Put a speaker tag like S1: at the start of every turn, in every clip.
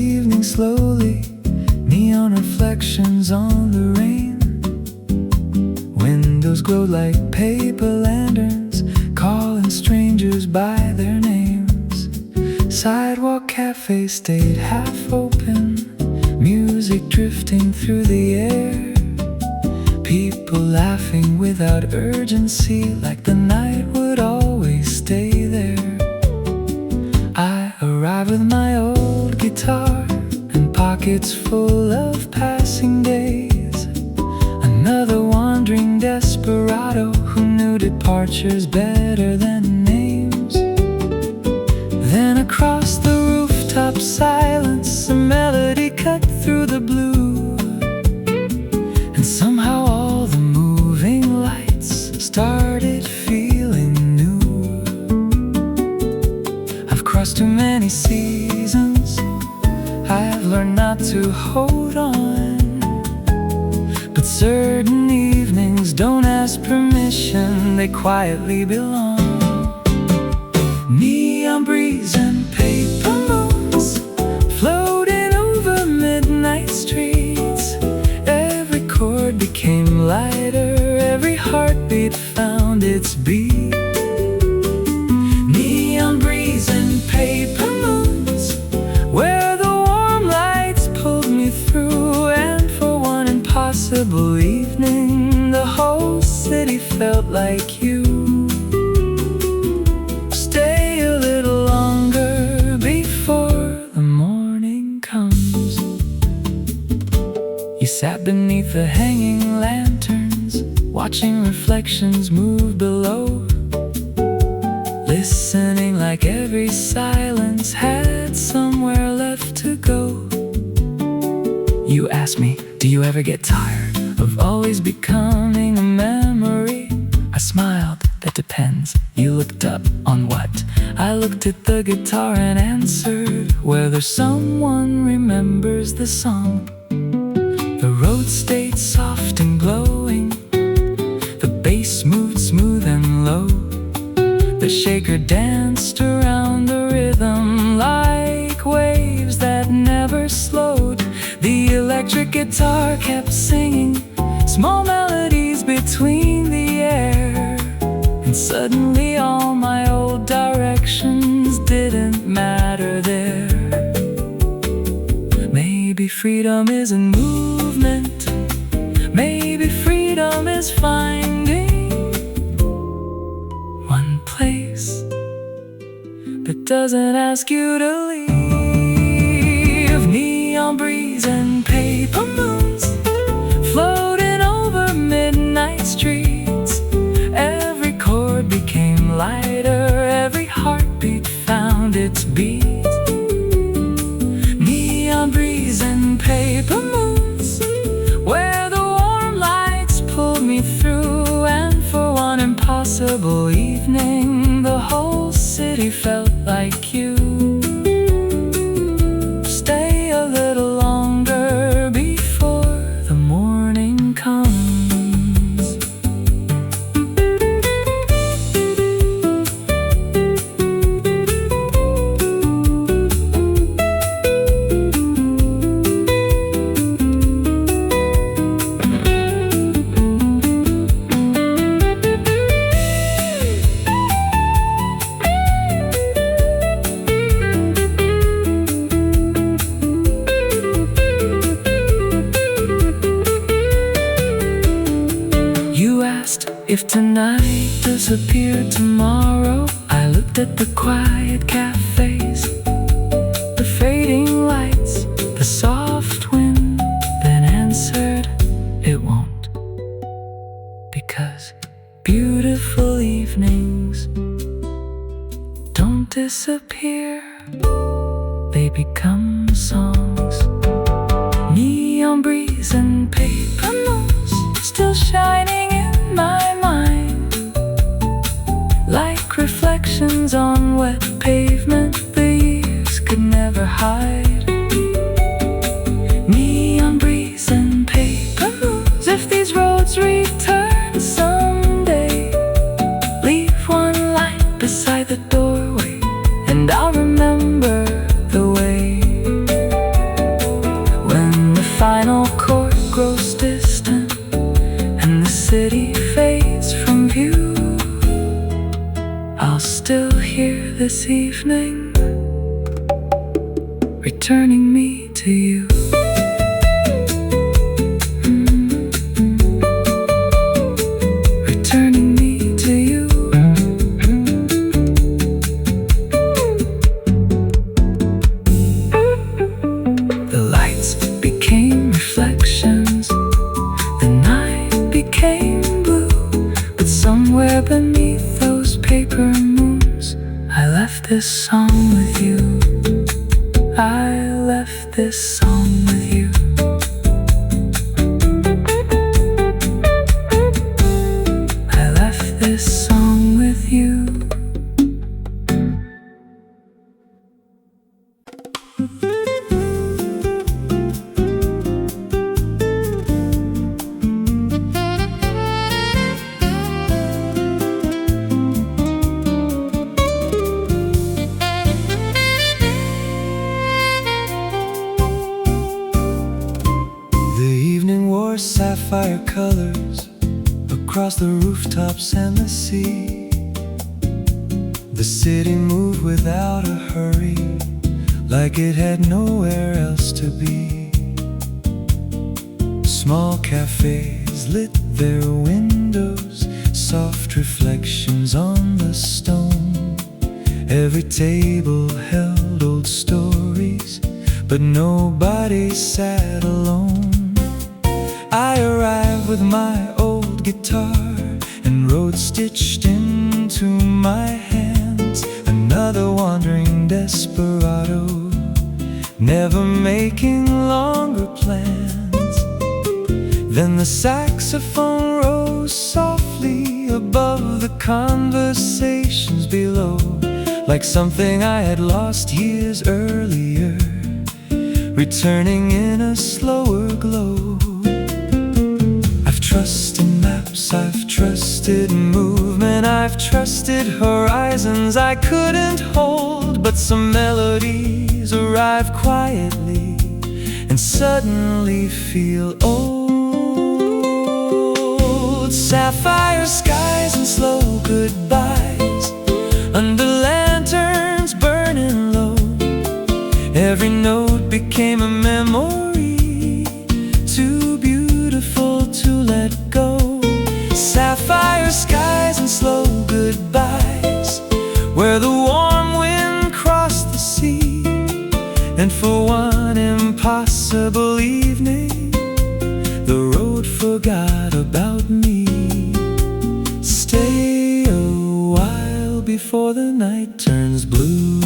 S1: evening slowly, neon reflections on the rain. Windows glow like paper lanterns, calling strangers by their names. Sidewalk cafes stayed half open, music drifting through the air. People laughing without urgency, like the night would always stay there. I arrive with my old guitar and pockets full of passing days. Another wandering desperado who knew departures better than names. Then across the rooftop silence, a melody cut through the blue, and somehow all the moving lights started feeling new. I've crossed too many seasons, I've learned not to hold on, but certain evenings don't ask permission, they quietly belong. Neon breeze and paper moons floating over midnight streets. Every chord became lighter, every heartbeat found its beat. Neon breeze and paper moons, where the warm lights pulled me through, and for one impossible evening, the whole city felt like you. Stay a little longer before the morning comes. You sat beneath the hanging lanterns, watching reflections move below, listening like every silence had somewhere left to go. You asked me, do you ever get tired of always becoming a memory? I smiled, that depends. You looked up, on what? I looked at the guitar and answered, whether someone remembers the song. The road stayed soft and glowing, the bass moved smooth and low. The shaker danced around the rhythm like waves that never slowed. The electric guitar kept singing small melodies between the air, and suddenly all my old directions didn't matter there. Maybe freedom isn't movement, maybe freedom is finding one place that doesn't ask you to leave. Neon breeze and paper moons floating over midnight streets. Every chord became lighter, every heartbeat found its beat. Neon breeze and paper moons, where the warm lights pulled me through, and for one impossible evening, the whole city felt like you. Stay a little longer before the morning comes. If tonight disappeared tomorrow, I looked at the quiet cafes, the fading lights, the soft wind, then answered, it won't. Because beautiful evenings don't disappear, they become songs. Neon breeze and paper moons still shining in my mind, like reflections on wet pavement. The this evening, returning me to you. Returning me to you. The lights became reflections, the night became blue, but somewhere beneath those paper moons, I left this song with you. I left this song with you. I left this song with you. Sapphire colors across the rooftops and the sea. The city moved without a hurry, like it had nowhere else to be. Small cafes lit their windows, soft reflections on the stone. Every table held old stories, but nobody sat alone. I arrived with my old guitar and wrote stitched into my hands, another wandering desperado, never making longer plans. Then the saxophone rose softly above the conversations below, like something I had lost years earlier, returning in a slower glow. Trusted maps, I've trusted movement, I've trusted horizons I couldn't hold. But some melodies arrive quietly and suddenly feel old. Sapphire skies and slow goodbyes under lanterns burning low. Every note became a memory, too beautiful to let go. Sapphire skies and slow goodbyes, where the warm wind crossed the sea. And for one impossible evening, the road forgot about me. Stay a while before the night turns blue.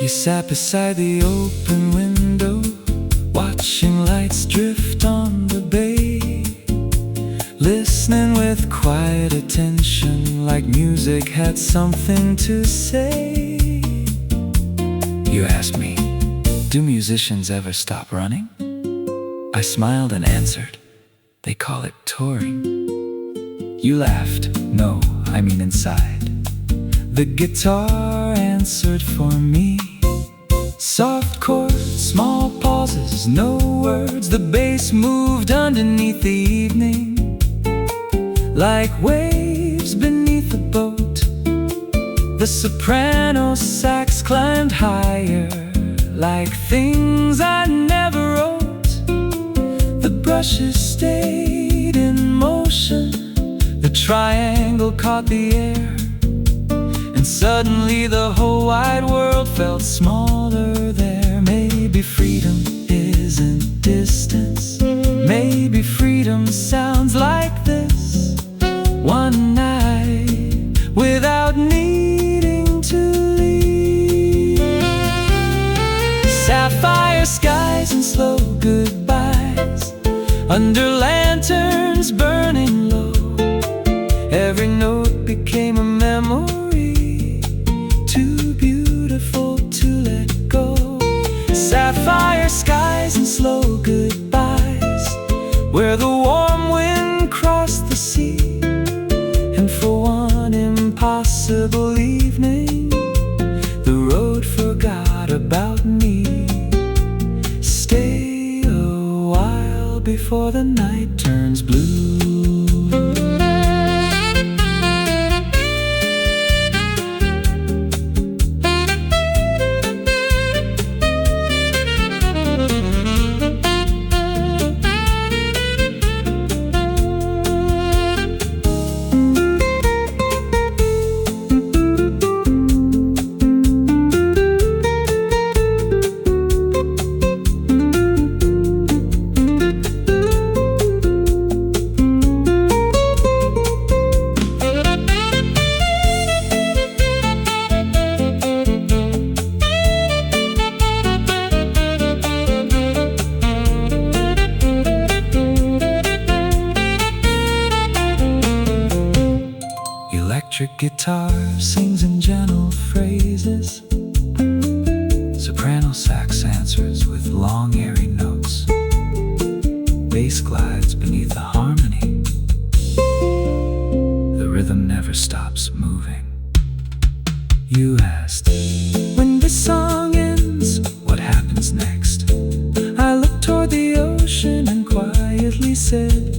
S1: You sat beside the open window, watching lights drift on the bay, listening with quiet attention, like music had something to say. You asked me, do musicians ever stop running? I smiled and answered, they call it touring. You laughed, no, I mean inside. The guitar answered for me. Soft chords, small pauses, no words. The bass moved underneath the evening, like waves beneath a boat. The soprano sax climbed higher, like things I never wrote. The brushes stayed in motion, the triangle caught the air, and suddenly the whole wide world felt smaller there. Maybe freedom isn't distance, maybe freedom sounds like this. One night without needing to leave. Sapphire skies and slow goodbyes under lanterns burning low. Every note became a memory, too beautiful to let go. Sapphire skies and slow goodbyes, where the warm wind crossed the sea. whole evening. The road forgot about me. Stay a while before the night turns blue. Electric guitar sings in gentle phrases. Soprano sax answers with long airy notes. Bass glides beneath the harmony. The rhythm never stops moving. You asked, when this song ends, what happens next? I looked toward the ocean and quietly said,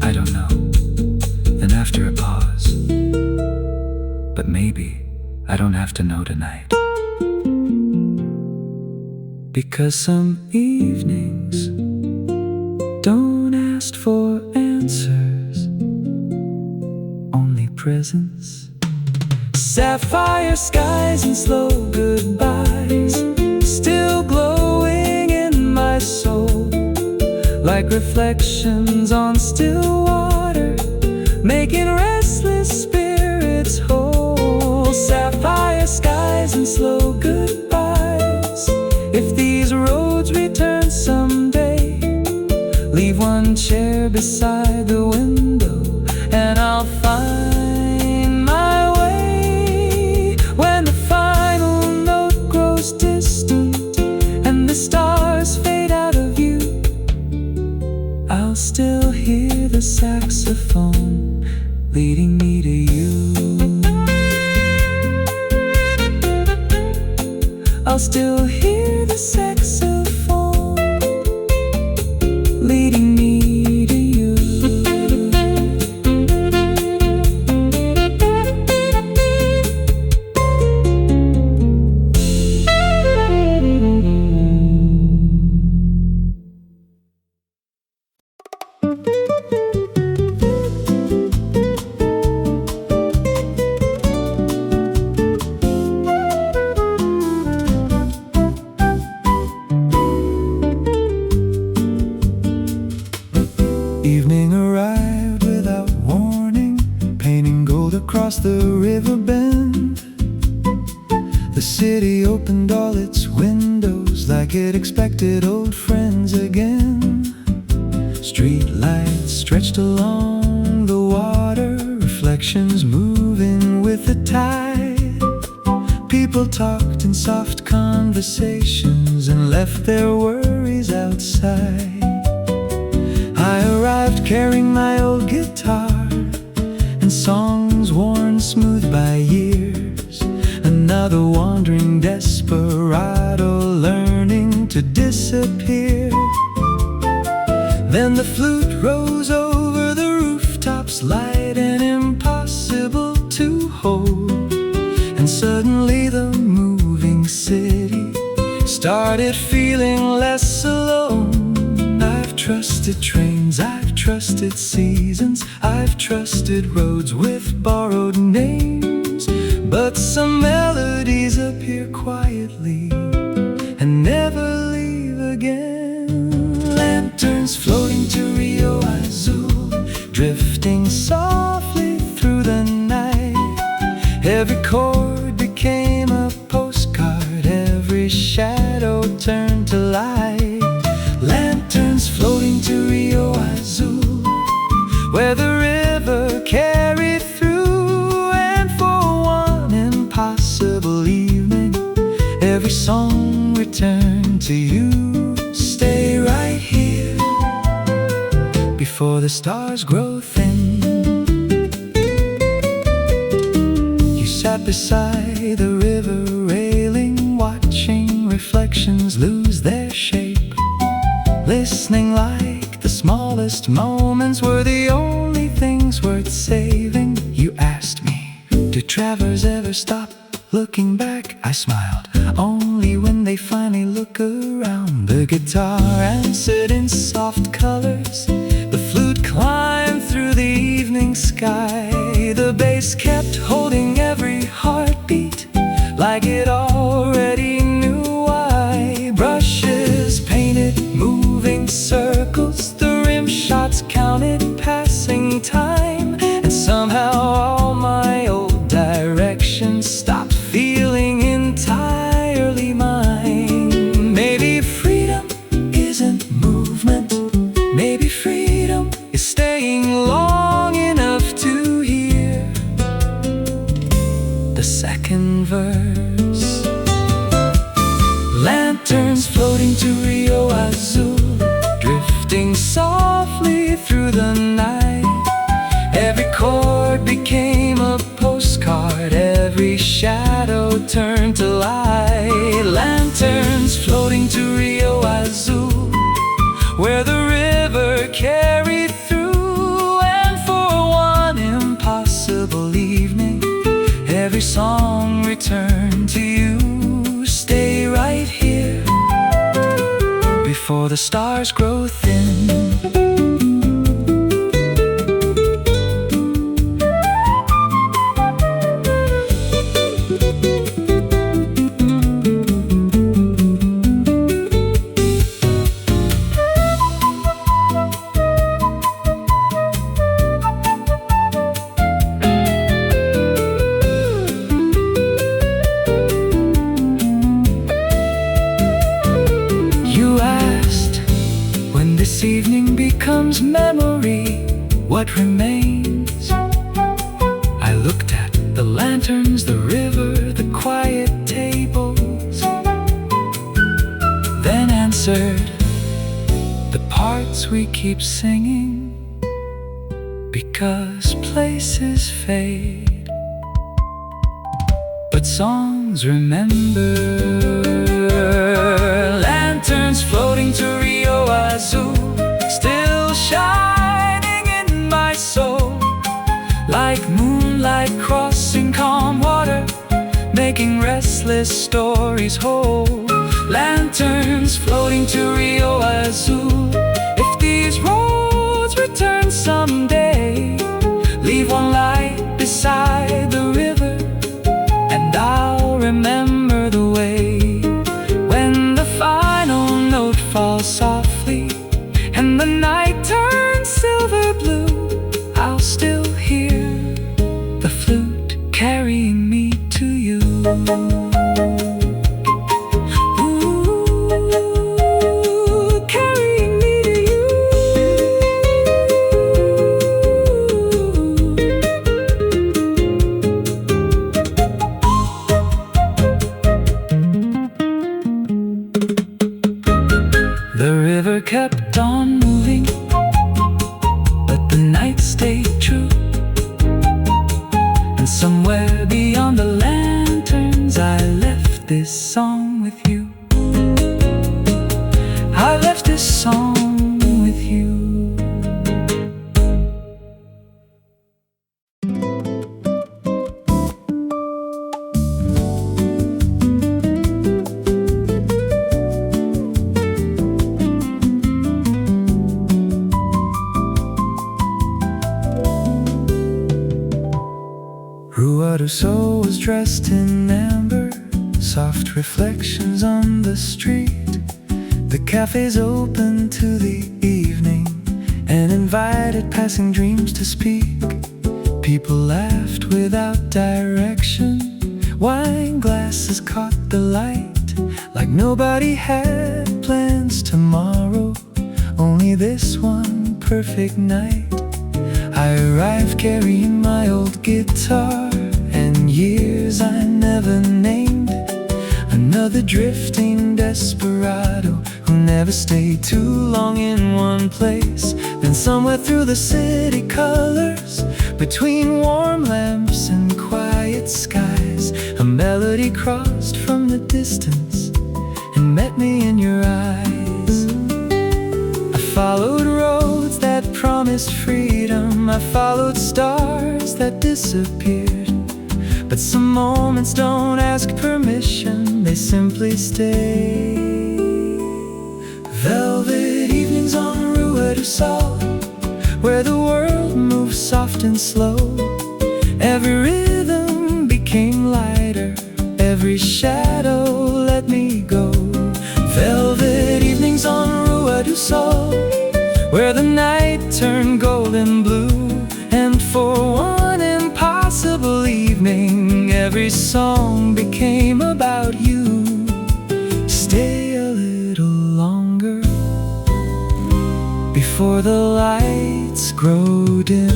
S1: I don't know. Then after a pause, but maybe I don't have to know tonight. Because some evenings don't ask for answers, only presence. Sapphire skies and slow goodbyes, still glowing in my soul, like reflections on still water, making restless spirits whole. Sapphire skies and slow goodbyes. If these roads return someday, leave one chair beside the window, and I'll find my way. When the final note grows distant and the stars fade out of view, I'll still hear the saxophone leading me to you. I'll still hear the saxophone leading me to you. Evening arrived without warning, painting gold across the river bend. The city opened all its windows like it expected old friends again. Street lights stretched along the water, reflections moving with the tide. People talked in soft conversations and left their worries outside. I arrived carrying my old guitar and songs worn smooth by years. Another wandering desperado learning to disappear. Then the flute rose over the rooftops, light and impossible to hold. And suddenly the moving city started feeling less alone. I've trusted trains, I've trusted seasons, I've trusted roads with borrowed names. But some melodies appear quietly and never leave again. Lanterns floating to Rio Azul, drifting softly through the night. Every chord became a postcard, every shadow turned to light. Lanterns floating to Rio Azul, where the river carried through. And for one impossible evening, every song returned to you. Stay right here before the stars grow thin. You sat sat beside the river railing, watching reflections lose their shape, listening like the smallest moments were the only things worth saving. You asked me, do travelers ever stop looking back? I smiled, only when they finally look around. The guitar answered in soft colors, the flute climbed through the evening sky, the bass kept holding every heartbeat like it already knew why. Brushes painted moving circles, the rim shots counted passing time, and somehow all my old directions stopped feeling entirely mine. Maybe freedom isn't movement, maybe freedom is staying long enough to hear the second verse. Lanterns floating to Rio Azul, drifting softly through the night. Every chord became a postcard, every shadow turned to light. Lanterns floating to Rio Azul, where the river carried through. And for one impossible evening, every song returned to you. Stay right here before the stars grow thin. This evening becomes memory, what remains? I looked at the lanterns, the river, the quiet tables, then answered, the parts we keep singing, because places fade, but songs remember. Lanterns floating to Rio Azul, still shining in my soul, like moonlight crossing calm water, making restless stories whole. Lanterns floating to Rio Azul, if these roads return someday, leave one light beside the river, and I'll remember the way. When the final note falls softly and the night turns silver blue, I'll still hear the flute carrying me to you. Ooh, carrying me to you. The river kept on moving, but the night stayed true. And somewhere beyond the lanterns, I left this song with you. I left this song with you. Rua do Sol was dressed in amber, soft reflections on the street. The cafe's open to the evening and invited passing dreams to speak. People laughed without direction, wine glasses caught the light, like nobody had plans tomorrow, only this one perfect night. I arrived carrying my old guitar and years I never named, another drifting desperado who never stayed too long in one place. Then somewhere through the city colors, between warm lamps and quiet skies, distance and met me in your eyes. I followed roads that promised freedom, I followed stars that disappeared. But some moments don't ask permission, they simply stay. Velvet evenings on Rua do Sol, where the world moves soft and slow. Every rhythm became lighter, every shadow let me go. Velvet evenings on Rua do Sol, where the night turned golden blue. And for one impossible evening, every song became about you. Stay a little longer before the lights grow dim.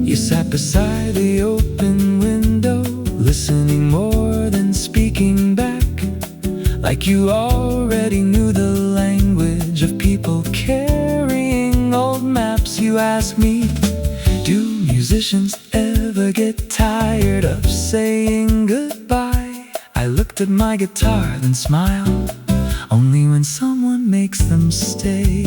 S1: You sat beside the open window, listening more than speaking back, like you already knew the language of people carrying old maps. You asked me, do musicians ever get tired of saying goodbye? I looked at my guitar, then smiled, only when someone makes them stay.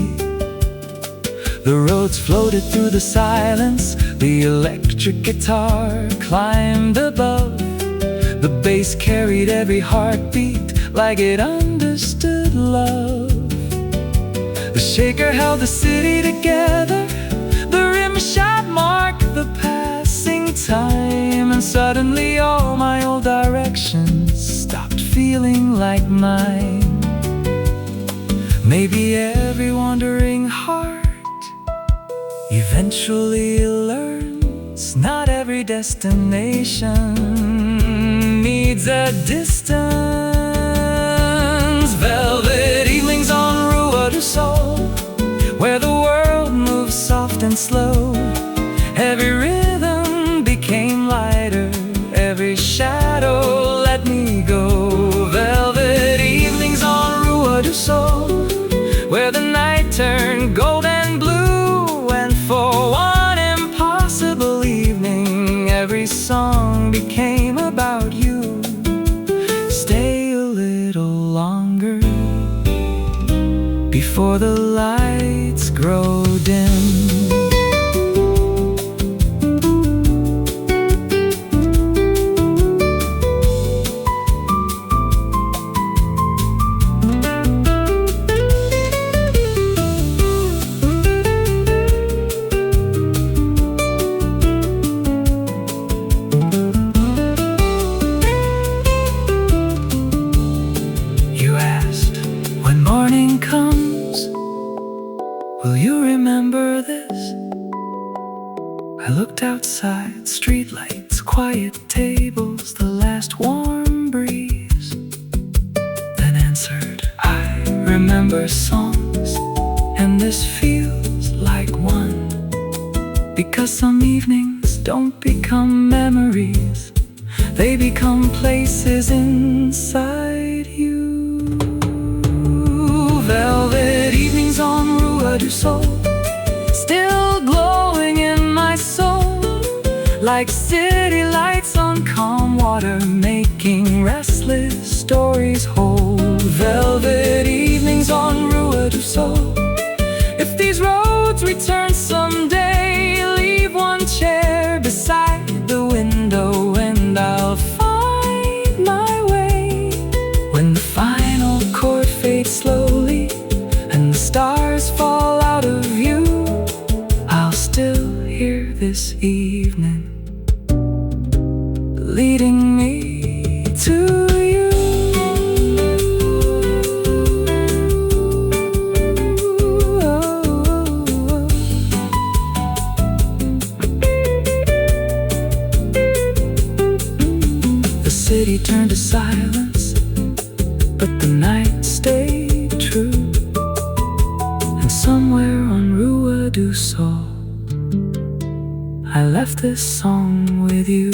S1: The roads floated through the silence, the electric guitar climbed above. The bass carried every heartbeat like it understood love. The shaker held the city together, the rim shot marked the passing time. And suddenly all my old directions stopped feeling like mine. Maybe every wandering heart eventually learns not every destination needs a distance. Velvet evenings on Rua do Sol, where the world moves soft and slow. Every rhythm became lighter, every shadow let me go. Velvet evenings on Rua do Sol, where the night turned gold and blue. And for one impossible evening, every song became about you. Stay a little longer before the lights grow dim. Will you remember this? I looked outside, streetlights, quiet tables, the last warm breeze. Then answered, I remember songs, and this feels like one. Because some evenings don't become memories, they become places inside you. Velvet evenings on Rua do Sol, still glowing in my soul, like city lights on calm water, making restless stories whole. Velvet evenings on Rua do Sol, if these roads return someday, leave one chair beside the window and I'll find my way. When the final chord fades slowly and the stars fall out of view, I'll still hear this evening leading me to you. The city turned to silence, but the night stayed true. And somewhere on Rua do Sol, I left this song with you.